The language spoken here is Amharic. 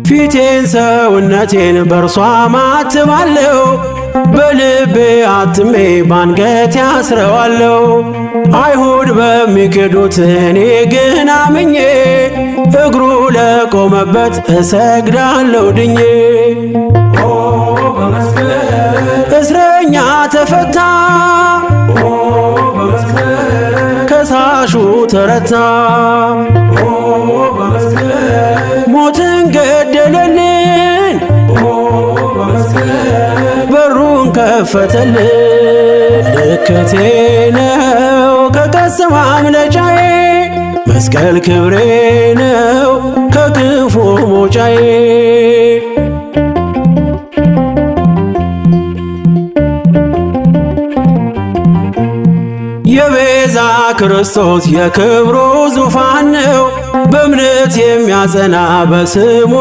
ፊቴን ሰውነቴን በእርሷ ማትባለው በልቤ አትሜ ባንገት ያስረዋለው። አይሁድ በሚክዱት እኔ ግን አምኜ እግሩ ለቆመበት እሰግዳለሁ ድኜ። እስረኛ ተፈታ ከሳሹ ተረታ ሞትን ገደለልን በሩን ከፈተልን። ምልክቴ ነው ከቀስት ማምለጫዬ መስቀል ክብሬ ነው ከክፉ መውጫዬ። የቤዛ ክርስቶስ የክብሩ ዙፋን ነው በእምነት የሚያጸና በስሙ